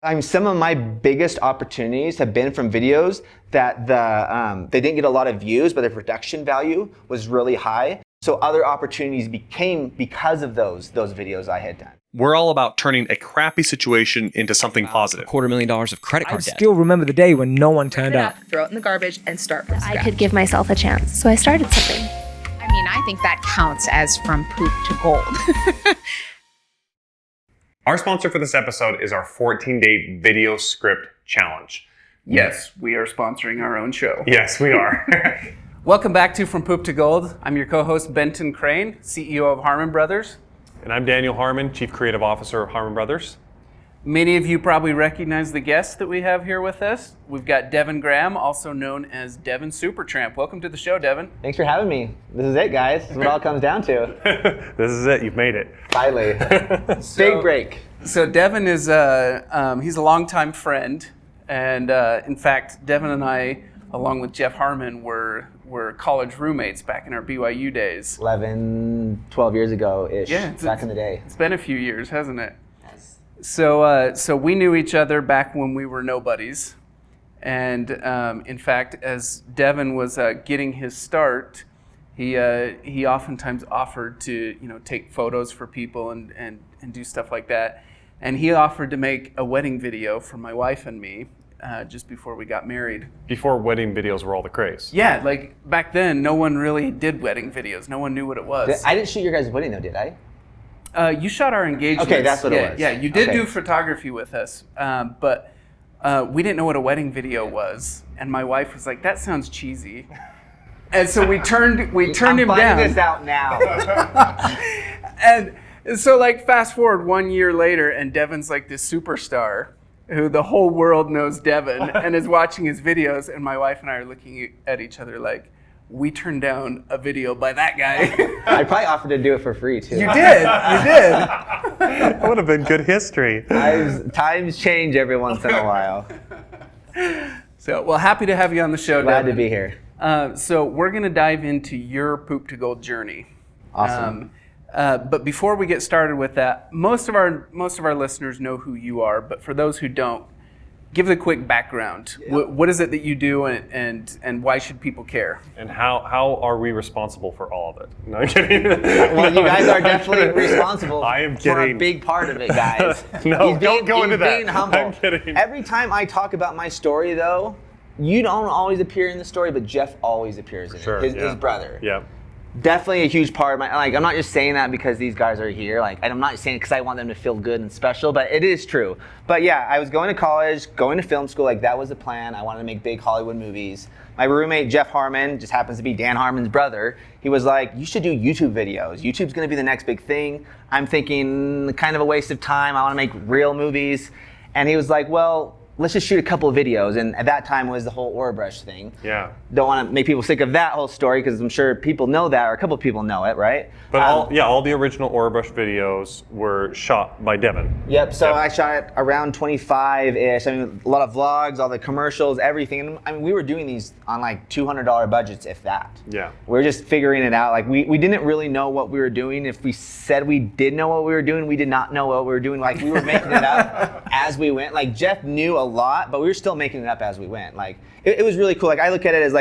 I mean, some of my biggest opportunities have been from videos that they didn't get a lot of views, but the production value was really high. So other opportunities became because of those videos I had done. We're all about turning a crappy situation into something positive. $250,000 of credit card debt. I still remember the day when no one turned up. Throw it in the garbage and start from scratch. I could give myself a chance, so I started something. I mean, I think that counts as from poop to gold. Our sponsor for this episode is our 14-day video script challenge. Yes, we are sponsoring our own show. Yes, we are. Welcome back to From Poop to Gold. I'm your co-host, Benton Crane, CEO of Harmon Brothers. And I'm Daniel Harmon, Chief Creative Officer of Harmon Brothers. Many of you probably recognize the guests that we have here with us. We've got Devin Graham, also known as Devin Supertramp. Welcome to the show, Devin. Thanks for having me. This is it, guys. This is what it all comes down to. This is it. You've made it. Finally. Big break. So Devin is he's a longtime friend. And in fact, Devin and I, along with Jeff Harmon, were college roommates back in our BYU days. 11, 12 years ago-ish, back in the day. It's been a few years, hasn't it? So we knew each other back when we were nobodies. And in fact, as Devin was getting his start, he oftentimes offered to take photos for people and do stuff like that. And he offered to make a wedding video for my wife and me just before we got married. Before wedding videos were all the craze. Yeah, like back then, no one really did wedding videos. No one knew what it was. I didn't shoot your guys' wedding though, did I? You shot our engagement. Okay, that's what it was. Yeah, you did do photography with us, but we didn't know what a wedding video was, and my wife was like, "That sounds cheesy," and so we turned him down. I'm finding this out now. And so, like, fast forward 1 year later, and Devin's like this superstar who the whole world knows Devin and is watching his videos, and my wife and I are looking at each other like, we turned down a video by that guy. I probably offered to do it for free, too. You did. That would have been good history. Times change every once in a while. So, well, happy to have you on the show, Glad Devin. to be here. So we're going to dive into your Poop to Gold journey. Awesome. But before we get started with that, most of our listeners know who you are, but for those who don't, give the quick background. Yeah. What is it that you do, and why should people care? And how are we responsible for all of it? No, I'm kidding. Well, you guys are definitely responsible I am for a kidding. big part of it, guys. No, don't go into that. He's being humble. I'm kidding. Every time I talk about my story, though, you don't always appear in the story, but Jeff always appears in it. His brother. Yeah. Definitely a huge part of my, I'm not just saying that because these guys are here, I'm not saying it because I want them to feel good and special, but it is true. But yeah, I was going to college, going to film school, that was the plan. I wanted to make big Hollywood movies. My roommate, Jeff Harmon, just happens to be Dan Harmon's brother. He was like, you should do YouTube videos. YouTube's gonna be the next big thing. I'm thinking, kind of a waste of time. I wanna make real movies. And he was like, well, let's just shoot a couple of videos. And at that time was the whole Orabrush thing. Yeah. Don't want to make people sick of that whole story because I'm sure people know that, or a couple of people know it, right? But all the original Orabrush videos were shot by Devin. Yep, so I shot around 25-ish. I mean, a lot of vlogs, all the commercials, everything. And I mean, we were doing these on $200 budgets, if that. Yeah. We were just figuring it out. We didn't really know what we were doing. If we said we did know what we were doing, we did not know what we were doing. We were making it up as we went. Jeff knew a lot, but we were still making it up as we went. It was really cool. I look at it as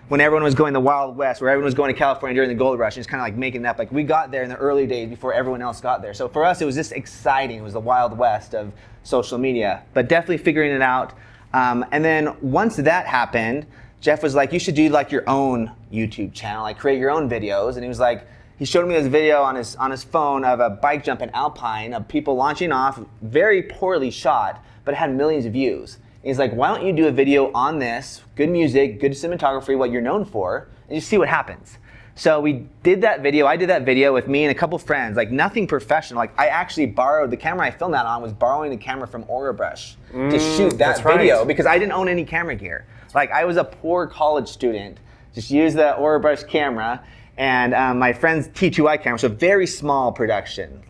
when everyone was going the Wild West, where everyone was going to California during the gold rush, and it's kind of making it up. We got there in the early days before everyone else got there. So for us, it was just exciting. It was the Wild West of social media, but definitely figuring it out. And then once that happened, Jeff was like, you should do your own YouTube channel, create your own videos. And he was like, he showed me this video on his phone of a bike jump in Alpine of people launching off, very poorly shot, but it had millions of views. And he's like, why don't you do a video on this, good music, good cinematography, what you're known for, and just see what happens. So we did that video. I did that video with me and a couple friends, nothing professional. I actually borrowed the camera I filmed that on, was borrowing the camera from Orabrush to shoot that video because I didn't own any camera gear. I was a poor college student, just used the Orabrush camera. And my friend's T2i camera, so very small production,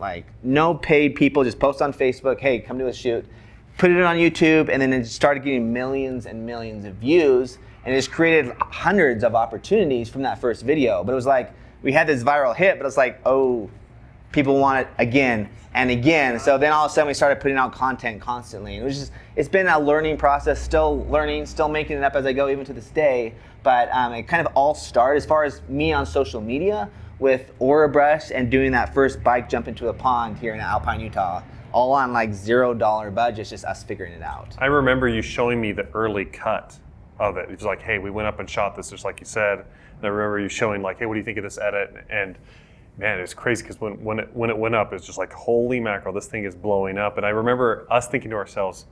no paid people, just post on Facebook, hey, come do a shoot. Put it on YouTube, and then it started getting millions and millions of views, and it just created hundreds of opportunities from that first video. But it was we had this viral hit, but it's people want it again and again. So then all of a sudden we started putting out content constantly. And it's been a learning process, still learning, still making it up as I go, even to this day. But it kind of all started as far as me on social media with Aura Brush and doing that first bike jump into a pond here in Alpine, Utah. All on like $0 budget, just us figuring it out. I remember you showing me the early cut of it. It was like, hey, we went up and shot this, just like you said. And I remember you showing like, hey, what do you think of this edit? And man, it's crazy because when it went up, it's just like, holy mackerel, this thing is blowing up. And I remember us thinking to ourselves,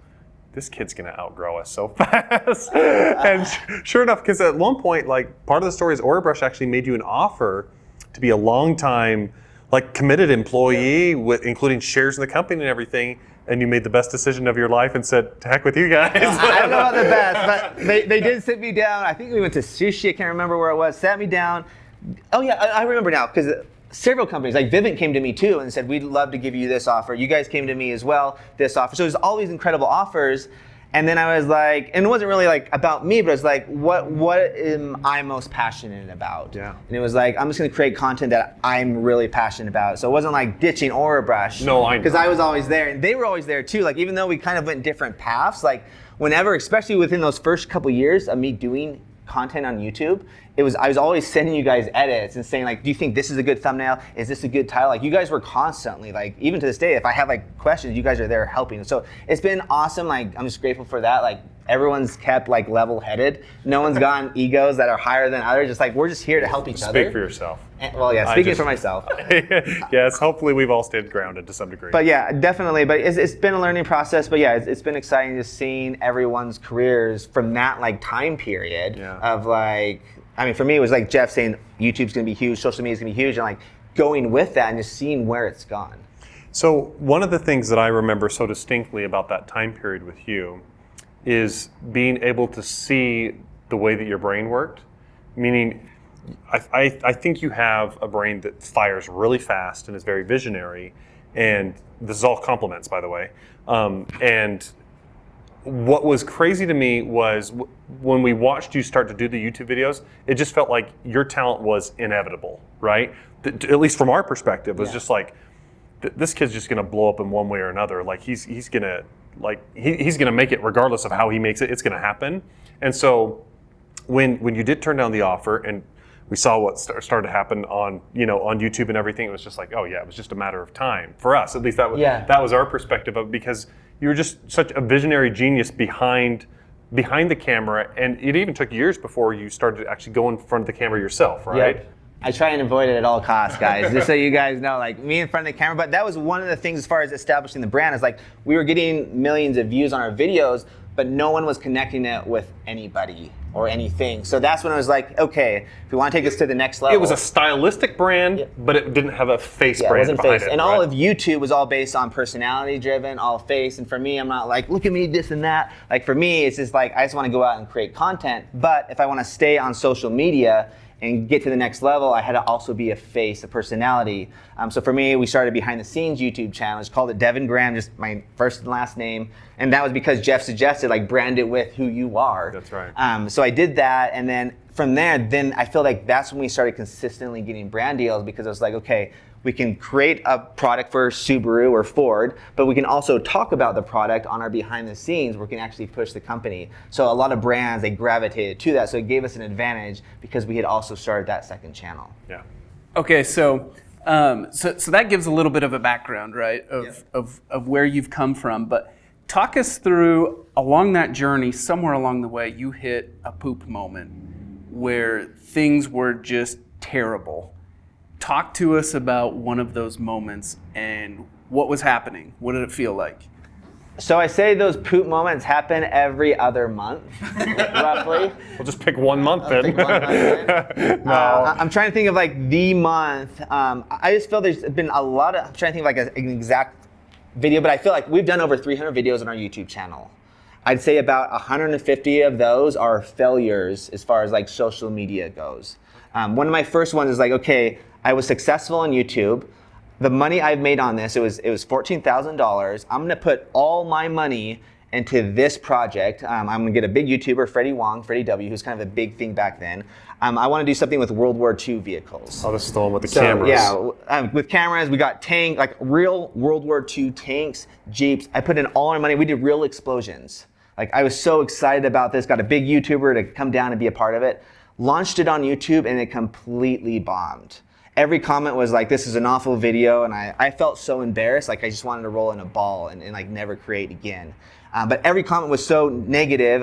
this kid's gonna outgrow us so fast. And sure enough, because at one point, like part of the story is Aura Brush actually made you an offer to be a long-time, like committed employee, with including shares in the company and everything. And you made the best decision of your life and said, to heck with you guys. I don't know about the best, but they did sit me down. I think we went to sushi, I can't remember where it was, sat me down. Oh yeah, I remember now, because several companies, like Vivint came to me too and said, we'd love to give you this offer. You guys came to me as well, this offer. So there's all these incredible offers. And then I was like, and it wasn't really like about me, but it was like, what am I most passionate about? Yeah. And it was like, I'm just gonna create content that I'm really passionate about. So it wasn't like ditching Aura Brush. No, I know. Because I was always there, and they were always there too. Like even though we kind of went different paths, like whenever, especially within those first couple years of me doing content on YouTube, I was always sending you guys edits and saying like, do you think this is a good thumbnail? Is this a good title? Like you guys were constantly, like even to this day, if I have like questions, you guys are there helping. So it's been awesome. Like I'm just grateful for that. Like everyone's kept like level-headed. No one's gotten egos that are higher than others. Just like we're just here to help each other. Speak for yourself. Well, yeah, speaking for myself. Yes, hopefully we've all stayed grounded to some degree. But yeah, definitely. But it's been a learning process. But yeah, it's been exciting just seeing everyone's careers from that like time period of like, I mean, for me, it was like Jeff saying YouTube's gonna be huge, social media's gonna be huge, and like going with that and just seeing where it's gone. So one of the things that I remember so distinctly about that time period with you is being able to see the way that your brain worked. Meaning, I think you have a brain that fires really fast and is very visionary, and this is all compliments, by the way. And what was crazy to me was when we watched you start to do the YouTube videos, it just felt like your talent was inevitable, right? At least from our perspective, it was just like, this kid's just gonna blow up in one way or another. Like he's gonna make it regardless of how he makes it. It's gonna happen. And so when you did turn down the offer and we saw what started to happen on YouTube and everything, it was just like, oh yeah, it was just a matter of time for us. At least that was our perspective of it, because you were just such a visionary genius behind the camera, and it even took years before you started to actually go in front of the camera yourself, right? Yep. I try and avoid it at all costs, guys, just so you guys know, like me in front of the camera. But that was one of the things as far as establishing the brand, is like we were getting millions of views on our videos, but no one was connecting it with anybody or anything. So that's when I was like, okay, if we want to take this to the next level. It was a stylistic brand, but it didn't have a face brand behind it. And all of YouTube was all based on personality driven, all face. And for me, I'm not like, look at me, this and that. Like for me, it's just like, I just want to go out and create content. But if I want to stay on social media and get to the next level, I had to also be a face, a personality. So for me, we started a behind the scenes YouTube channel. It's called it Devin Graham, just my first and last name. And that was because Jeff suggested, like, brand it with who you are. That's right. So I did that, and then from there, then I feel like that's when we started consistently getting brand deals, because I was like, okay, we can create a product for Subaru or Ford, but we can also talk about the product on our behind the scenes where we can actually push the company. So a lot of brands, they gravitated to that. So it gave us an advantage because we had also started that second channel. Yeah. Okay, so that gives a little bit of a background, right, of where you've come from. But talk us through, along that journey, somewhere along the way, you hit a poop moment where things were just terrible. Talk to us about one of those moments and what was happening. What did it feel like? So I say those poop moments happen every other month, roughly. We'll just pick 1 month then. Pick 1 month then. No. I'm trying to think of like the month. I just feel there's been a lot of, I'm trying to think of like an exact video, but I feel like we've done over 300 videos on our YouTube channel. I'd say about 150 of those are failures as far as like social media goes. One of my first ones is like, okay, I was successful on YouTube. The money I've made on this, it was $14,000. I'm gonna put all my money into this project. I'm gonna get a big YouTuber, Freddie W, who's kind of a big thing back then. I want to do something with World War II vehicles. Oh, this is the one with the cameras. Yeah, with cameras, we got like real World War II tanks, Jeeps. I put in all our money. We did real explosions. Like, I was so excited about this. Got a big YouTuber to come down and be a part of it. Launched it on YouTube, and it completely bombed. Every comment was like, this is an awful video, and I felt so embarrassed. Like, I just wanted to roll in a ball and like never create again. But every comment was so negative.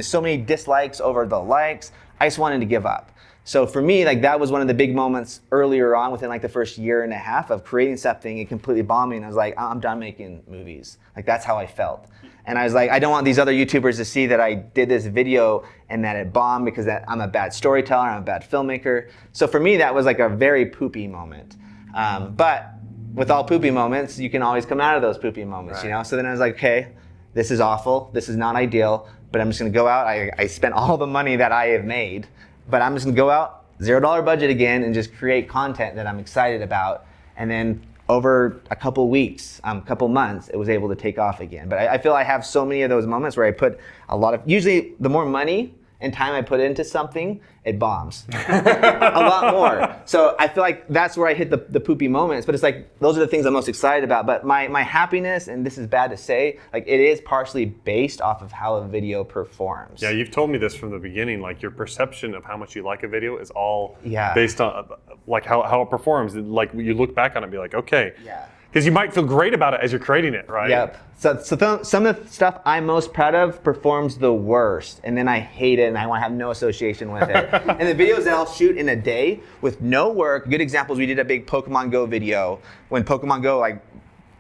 So many dislikes over the likes. I just wanted to give up. So for me, like, that was one of the big moments earlier on within like the first year and a half of creating something and completely bombing. I was like, I'm done making movies. Like, that's how I felt. And I was like, I don't want these other YouTubers to see that I did this video and that it bombed because I'm a bad storyteller, I'm a bad filmmaker. So for me, that was like a very poopy moment. But with all poopy moments, you can always come out of those poopy moments, you know? So then I was like, okay, this is awful, this is not ideal, but I'm just gonna go out. I spent all the money that I have made, but I'm just gonna go out, $0 budget again, and just create content that I'm excited about. And then over a couple weeks, couple months, it was able to take off again. But I feel I have so many of those moments where I put a lot of, usually the more money and time I put into something, it bombs. A lot more. So I feel like that's where I hit the poopy moments, but it's like, those are the things I'm most excited about. But my happiness, and this is bad to say, like, it is partially based off of how a video performs. Yeah, you've told me this from the beginning, like your perception of how much you like a video is all Yeah. based on like how it performs. Like you look back on it and be like, okay. Yeah. Because you might feel great about it as you're creating it, right? Yep. So some of the stuff I'm most proud of performs the worst, and then I hate it and I want to have no association with it. And the videos that I'll shoot in a day with no work, good examples, we did a big Pokemon Go video when Pokemon Go like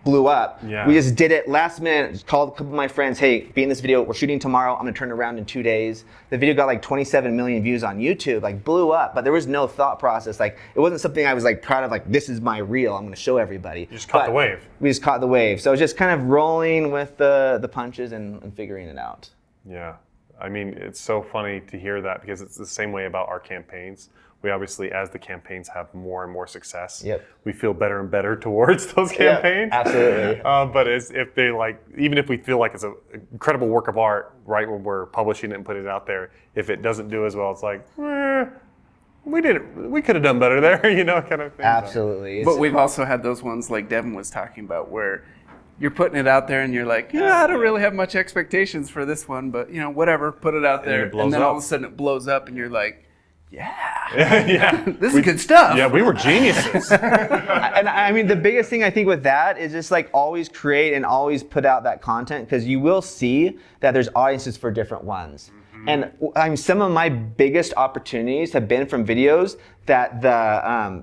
blew up. Yeah. We just did it last minute, just called a couple of my friends, hey, be in this video, we're shooting tomorrow, I'm gonna turn it around in 2 days. The video got like 27 million views on YouTube, like blew up, but there was no thought process. Like, it wasn't something I was like proud of, like, this is my reel, I'm gonna show everybody. You just caught the wave. We just caught the wave. So it's just kind of rolling with the punches and figuring it out. Yeah. I mean, it's so funny to hear that because it's the same way about our campaigns. We obviously, as the campaigns have more and more success, we feel better and better towards those campaigns. Absolutely. But if they like, even if we feel like it's an incredible work of art, right, when we're publishing it and putting it out there, if it doesn't do as well, it's like, we could have done better there, you know, kind of thing. Absolutely. But we've also had those ones like Devin was talking about where you're putting it out there and you're like, yeah, I don't really have much expectations for this one, but you know, whatever, put it out there. And then all of a sudden it blows up and you're like, yeah, this is good stuff. Yeah, we were geniuses. And I mean, the biggest thing I think with that is just like always create and always put out that content, because you will see that there's audiences for different ones. And I mean, some of my biggest opportunities have been from videos that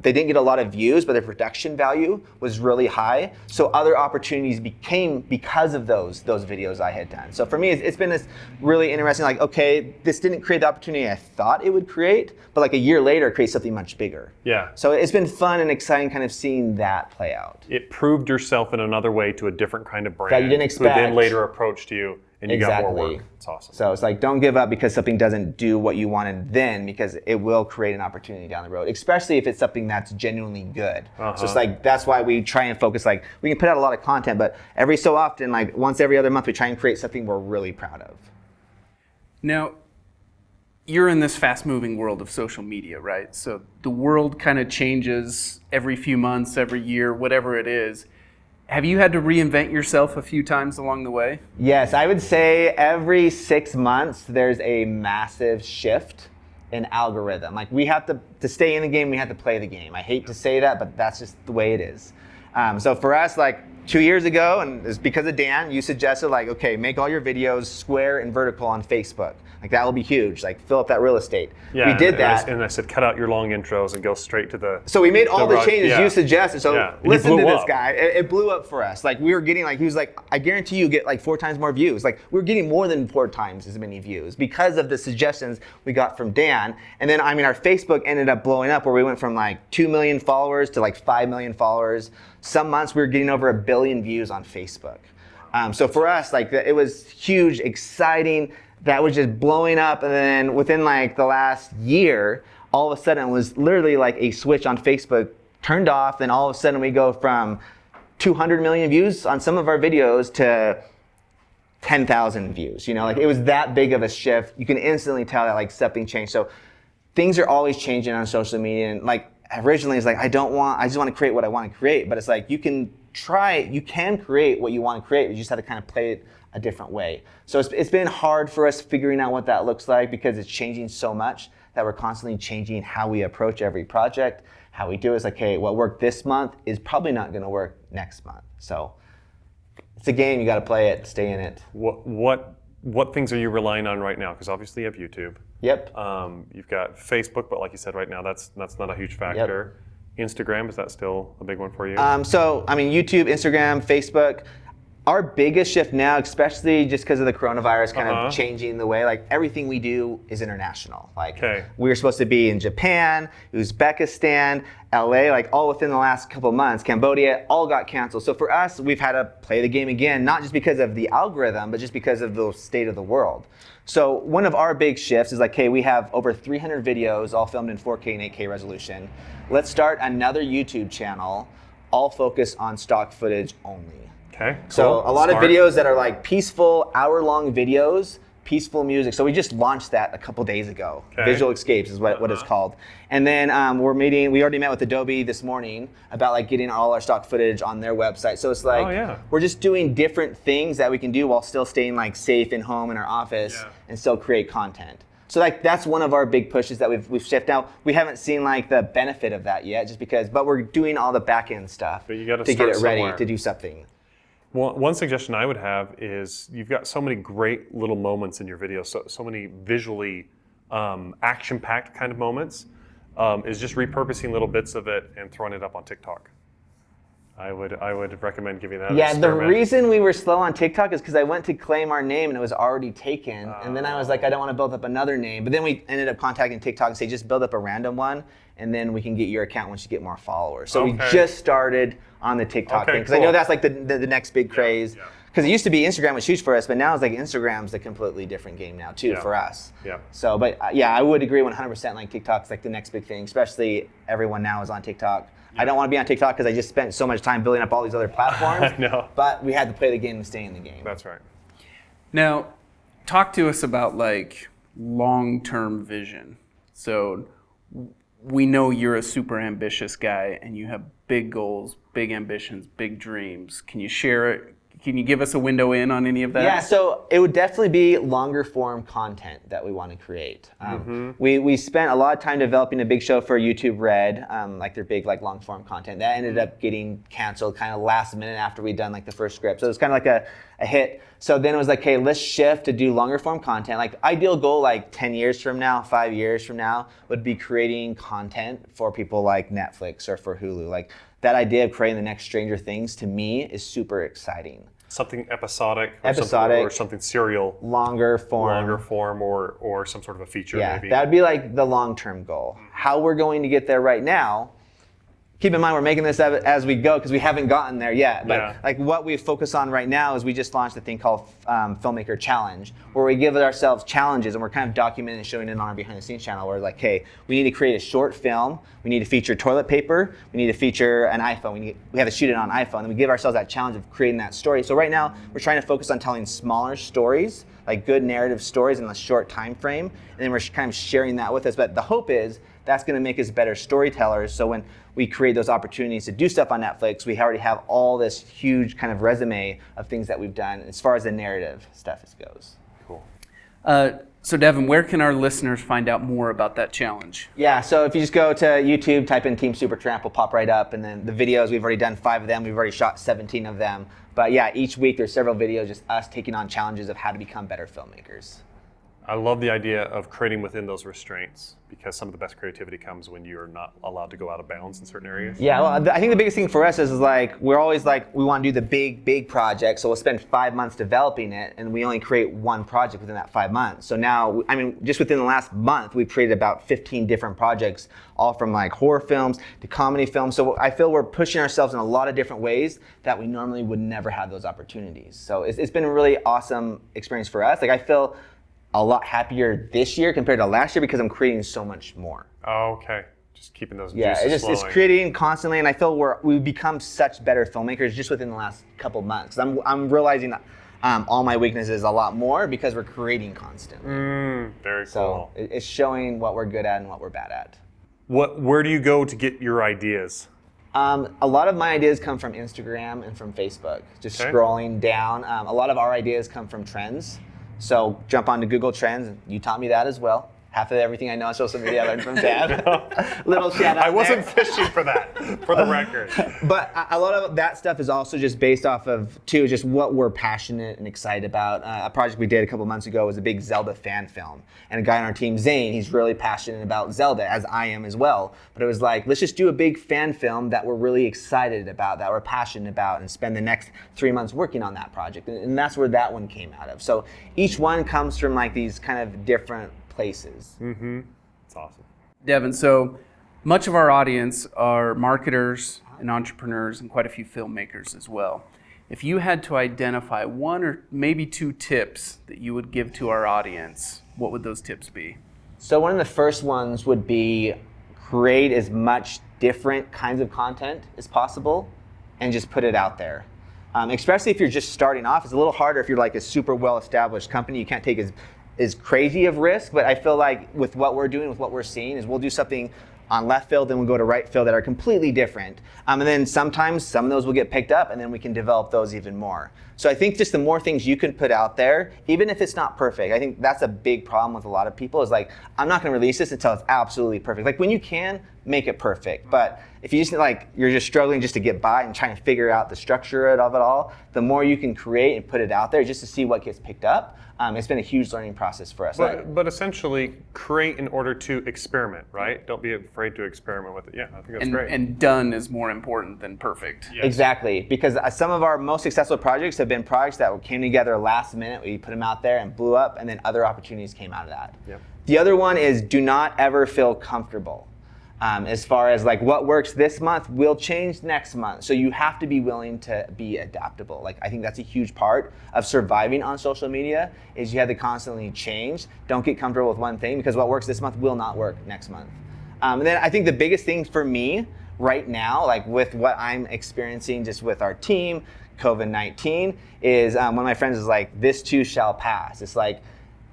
they didn't get a lot of views, but their production value was really high. So other opportunities became because of those videos I had done. So for me, it's been this really interesting, like, okay, this didn't create the opportunity I thought it would create, but like a year later, it creates something much bigger. Yeah. So it's been fun and exciting kind of seeing that play out. It proved yourself in another way to a different kind of brand That you didn't expect. who then later approached you and you got more Exactly. work. It's awesome. So it's like, don't give up because something doesn't do what you wanted then, because it will create an opportunity down the road, especially if it's something that's genuinely good. So it's like, that's why we try and focus, like, we can put out a lot of content, but every so often, like once every other month, we try and create something we're really proud of. Now, you're in this fast-moving world of social media, right? So the world kind of changes every few months, every year, whatever it is. Have you had to reinvent yourself a few times along the way? Yes, I would say every 6 months, there's a massive shift in algorithm. Like, we have to stay in the game, we have to play the game. I hate to say that, but that's just the way it is. So for us, like 2 years ago, and it's because of Dan, you suggested like, okay, make all your videos square and vertical on Facebook. Like, that will be huge. Like, fill up that real estate. Yeah, we did that. And I said, cut out your long intros and go straight to the. So we made all the changes yeah. you suggested. So Yeah. And listen you to blew this up. guy. It blew up for us. Like, we were getting, like, he was like, I guarantee you get like 4 times more views. Like, we were getting more than 4 times as many views because of the suggestions we got from Dan. And then, I mean, our Facebook ended up blowing up, where we went from like 2 million followers to like 5 million followers. Some months we were getting over 1 billion views on Facebook. So for us, like, it was huge, exciting. That was just blowing up, and then within like the last year, all of a sudden it was literally like a switch on Facebook turned off, then all of a sudden we go from 200 million views on some of our videos to 10,000 views. You know, like it was that big of a shift. You can instantly tell that like something changed. So things are always changing on social media. And like originally it's like, I just want to create what I want to create. But it's like, you can create what you want to create. You just have to kind of play it a different way. So it's been hard for us figuring out what that looks like because it's changing so much that we're constantly changing how we approach every project. How we do is like, hey, what worked this month is probably not going to work next month. So it's a game, you got to play it, stay in it. What things are you relying on right now? Because obviously you have YouTube. Yep. You've got Facebook, but like you said, right now that's not a huge factor. Yep. Instagram, is that still a big one for you? So I mean, YouTube, Instagram, Facebook. Our biggest shift now, especially just because of the coronavirus kind of changing the way, like everything we do is international. Like we were supposed to be in Japan, Uzbekistan, LA, like all within the last couple of months. Cambodia, all got canceled. So for us, we've had to play the game again, not just because of the algorithm, but just because of the state of the world. So one of our big shifts is like, hey, we have over 300 videos all filmed in 4K and 8K resolution. Let's start another YouTube channel, all focused on stock footage only. Okay, cool. So a lot of videos that are like peaceful, hour-long videos, peaceful music. So we just launched that a couple days ago. Okay. Visual Escapes is what it's called. And then we already met with Adobe this morning about like getting all our stock footage on their website. So it's like, we're just doing different things that we can do while still staying like safe in home in our office and still create content. So like that's one of our big pushes that we've shifted. Now we haven't seen like the benefit of that yet, just because, but we're doing all the back end stuff but you gotta to get it ready somewhere. to do something. One suggestion I would have is you've got so many great little moments in your videos, so many visually action-packed kind of moments, is just repurposing little bits of it and throwing it up on TikTok. I would recommend giving that an experiment. The reason we were slow on TikTok is because I went to claim our name and it was already taken. And then I was like, I don't want to build up another name. But then we ended up contacting TikTok and say, just build up a random one and then we can get your account once you get more followers. So we just started on the TikTok thing. Because I know that's like the next big craze. Because it used to be Instagram was huge for us, but now it's like Instagram's a completely different game now too for us. Yeah. So, but I would agree 100%. Like TikTok's like the next big thing, especially everyone now is on TikTok. I don't want to be on TikTok because I just spent so much time building up all these other platforms. I know. But we had to play the game and stay in the game. That's right. Now, talk to us about like long-term vision. So we know you're a super ambitious guy and you have big goals, big ambitions, big dreams. Can you share it? Can you give us a window in on any of that? Yeah, so it would definitely be longer form content that we want to create. We spent a lot of time developing a big show for YouTube Red, like their big like long form content. That ended up getting canceled kind of last minute after we'd done like the first script. So it was kind of like a hit. So then it was like, hey, let's shift to do longer form content. Like ideal goal like 10 years from now, 5 years from now would be creating content for people like Netflix or for Hulu. Like that idea of creating the next Stranger Things to me is super exciting. Something episodic or something serial. Longer form or some sort of a feature maybe. That would be like the long-term goal. How we're going to get there right now, keep in mind we're making this as we go because we haven't gotten there yet. But like what we focus on right now is we just launched a thing called Filmmaker Challenge, where we give ourselves challenges and we're kind of documenting and showing it on our behind the scenes channel where like, hey, we need to create a short film, we need to feature toilet paper, we need to feature an iPhone, we have to shoot it on an iPhone, and we give ourselves that challenge of creating that story. So right now we're trying to focus on telling smaller stories, like good narrative stories in a short time frame, and then we're kind of sharing that with us. But the hope is that's going to make us better storytellers. So when we create those opportunities to do stuff on Netflix, we already have all this huge kind of resume of things that we've done as far as the narrative stuff goes. Cool. So Devin, where can our listeners find out more about that challenge? Yeah, so if you just go to YouTube, type in Team Supertramp, will pop right up, and then the videos, we've already done 5 of them, we've already shot 17 of them. But yeah, each week there's several videos, just us taking on challenges of how to become better filmmakers. I love the idea of creating within those restraints because some of the best creativity comes when you're not allowed to go out of bounds in certain areas. Yeah, well, I think the biggest thing for us is like, we're always like, we want to do the big project, so we'll spend 5 months developing it, and we only create one project within that 5 months. So now, I mean, just within the last month, we've created about 15 different projects, all from like horror films to comedy films. So I feel we're pushing ourselves in a lot of different ways that we normally would never have those opportunities. So it's been a really awesome experience for us. Like I feel a lot happier this year compared to last year because I'm creating so much more. Oh, okay. Just keeping those juices flowing. It's creating constantly, and I feel we've become such better filmmakers just within the last couple months. I'm realizing all my weaknesses a lot more because we're creating constantly. Very So cool. it's showing what we're good at and what we're bad at. Where do you go to get your ideas? A lot of my ideas come from Instagram and from Facebook. Just Okay. scrolling down. A lot of our ideas come from trends. So jump onto Google Trends. You taught me that as well. Half of everything I know on social media I learned from Dad. Little shout out I wasn't there. fishing for that, for the record. But a lot of that stuff is also just based off of, too, just what we're passionate and excited about. A project we did a couple months ago was a big Zelda fan film. And a guy on our team, Zane, he's really passionate about Zelda, as I am as well. But it was like, let's just do a big fan film that we're really excited about, that we're passionate about, and spend the next 3 months working on that project. And that's where that one came out of. So each one comes from like these kind of different places. It's awesome. Devin, so much of our audience are marketers and entrepreneurs and quite a few filmmakers as well. If you had to identify one or maybe two tips that you would give to our audience, what would those tips be? So one of the first ones would be create as much different kinds of content as possible and just put it out there. Especially if you're just starting off. It's a little harder if you're like a super well-established company. You can't take as crazy of risk, but I feel like with what we're doing, with what we're seeing, is we'll do something on left field, then we'll go to right field that are completely different. And then sometimes some of those will get picked up, and then we can develop those even more. So I think just the more things you can put out there, even if it's not perfect, I think that's a big problem with a lot of people is like, I'm not gonna release this until it's absolutely perfect. Like when you can, make it perfect. But if you just like, you're just struggling just to get by and trying to figure out the structure of it all, the more you can create and put it out there just to see what gets picked up, it's been a huge learning process for us. But essentially, create in order to experiment, right? Don't be afraid to experiment with it. Yeah, I think that's great. And done is more important than perfect. Yes. Exactly, because some of our most successful projects have been projects that came together last minute. We put them out there and blew up, and then other opportunities came out of that. Yep. The other one is do not ever feel comfortable. As far as like what works this month will change next month. So you have to be willing to be adaptable. Like I think that's a huge part of surviving on social media is you have to constantly change. Don't get comfortable with one thing because what works this month will not work next month. And then I think the biggest thing for me right now, like with what I'm experiencing just with our team, COVID-19, is one of my friends is like, this too shall pass. It's like,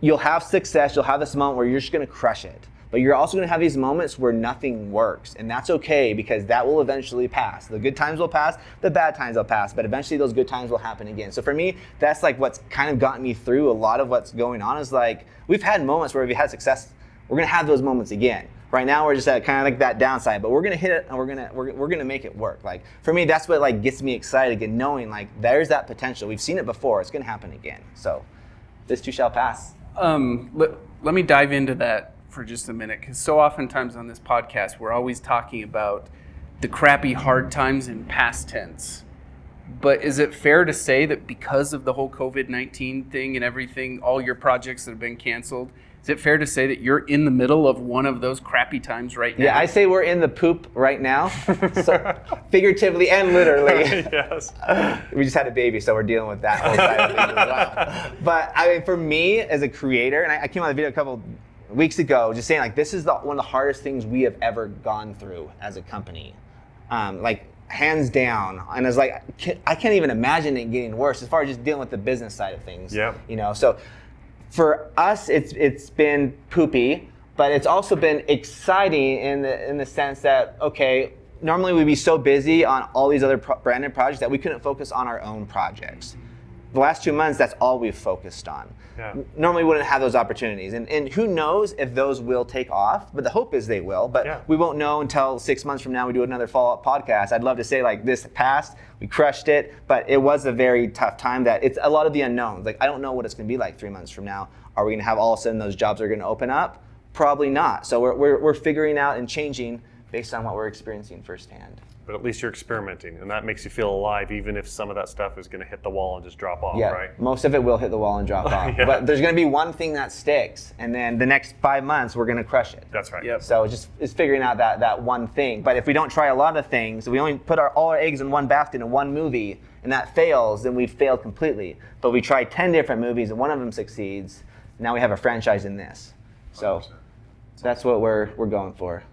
you'll have success, you'll have this moment where you're just gonna crush it. But you're also gonna have these moments where nothing works, and that's okay because that will eventually pass. The good times will pass, the bad times will pass, but eventually those good times will happen again. So for me, that's like what's kind of gotten me through a lot of what's going on is like, we've had moments where we've had success, we're gonna have those moments again. Right now we're just at kind of like that downside, but we're gonna hit it and we're gonna make it work. Like for me, that's what like gets me excited again, knowing like there's that potential. We've seen it before, it's gonna happen again. So this too shall pass. Let me dive into that for just a minute, because so oftentimes on this podcast, we're always talking about the crappy hard times in past tense. But is it fair to say that because of the whole COVID-19 thing and everything, all your projects that have been canceled, is it fair to say that you're in the middle of one of those crappy times right now? Yeah, I say we're in the poop right now, so figuratively and literally. Yes. We just had a baby, so we're dealing with that whole side of things as well. But I mean, for me as a creator, and I came on the video a couple weeks ago just saying like this is one of the hardest things we have ever gone through as a company, like hands down. And it's like I can't even imagine it getting worse as far as just dealing with the business side of things. Yeah. You know, so for us it's been poopy, but it's also been exciting in the sense that okay, normally we'd be so busy on all these other branded projects that we couldn't focus on our own projects. The last 2 months, that's all we've focused on. Yeah. Normally we wouldn't have those opportunities. And who knows if those will take off, but the hope is they will. But Yeah. we won't know until 6 months from now we do another follow-up podcast. I'd love to say like this passed, we crushed it, but it was a very tough time that it's a lot of the unknowns. Like I don't know what it's gonna be like 3 months from now. Are we gonna have all of a sudden those jobs are gonna open up? Probably not. So we're figuring out and changing based on what we're experiencing firsthand. But at least you're experimenting, and that makes you feel alive, even if some of that stuff is going to hit the wall and just drop off, Yeah, right? most of it will hit the wall and drop off. Yeah. But there's going to be one thing that sticks, and then the next 5 months we're going to crush it. That's right. Yep. So it's figuring out that one thing. But if we don't try a lot of things, if we only put all our eggs in one basket in one movie, and that fails, then we've failed completely. But we try 10 different movies, and one of them succeeds. Now we have a franchise in this. So that's what we're going for.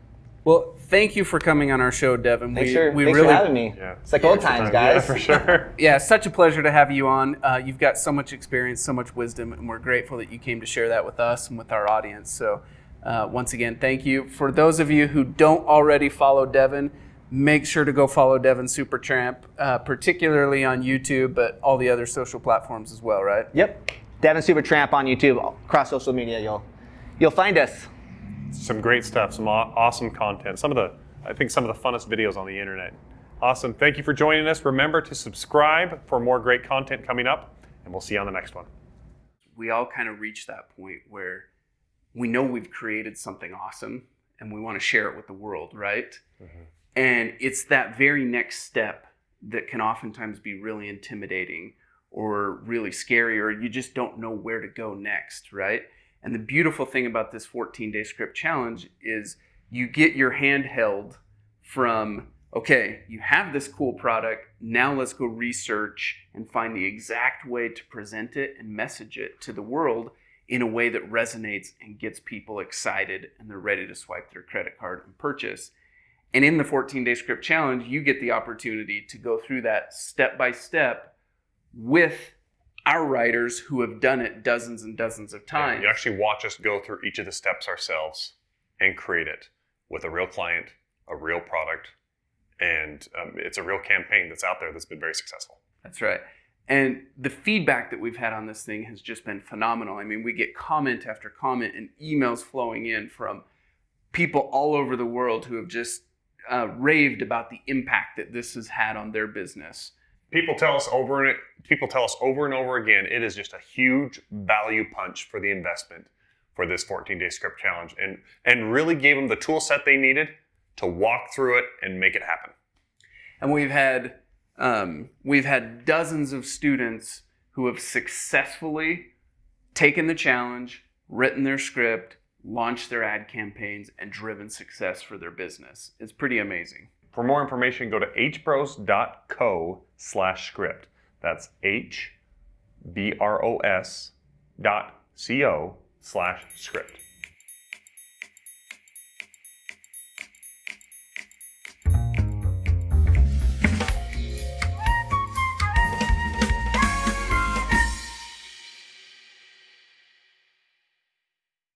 Well, thank you for coming on our show, Devin. Thanks we for really having me. Yeah. It's like old times, guys. Yeah, for sure. Yeah, such a pleasure to have you on. You've got so much experience, so much wisdom, and we're grateful that you came to share that with us and with our audience. So once again, thank you. For those of you who don't already follow Devin, make sure to go follow Devin Supertramp, particularly on YouTube, but all the other social platforms as well, right? Yep. Devin Supertramp on YouTube, across social media, you'll find us. Some great stuff, some awesome content. I think some of the funnest videos on the internet. Awesome. Thank you for joining us. Remember to subscribe for more great content coming up, and we'll see you on the next one. We all kind of reach that point where we know we've created something awesome and we want to share it with the world, right? Mm-hmm. And it's that very next step that can oftentimes be really intimidating or really scary, or you just don't know where to go next, right? And the beautiful thing about this 14-day script challenge is you get your hand held from, okay, you have this cool product, now let's go research and find the exact way to present it and message it to the world in a way that resonates and gets people excited and they're ready to swipe their credit card and purchase. And in the 14-day script challenge, you get the opportunity to go through that step by step with our writers who have done it dozens and dozens of times. You actually watch us go through each of the steps ourselves and create it with a real client, a real product, and it's a real campaign that's out there that's been very successful. That's right. And the feedback that we've had on this thing has just been phenomenal. I mean, we get comment after comment and emails flowing in from people all over the world who have just raved about the impact that this has had on their business. People tell us over and over again, it is just a huge value punch for the investment for this 14-day script challenge, and really gave them the tool set they needed to walk through it and make it happen. And we've had dozens of students who have successfully taken the challenge, written their script, launched their ad campaigns, and driven success for their business. It's pretty amazing. For more information, go to hbros.co/script. That's hbros.co/script.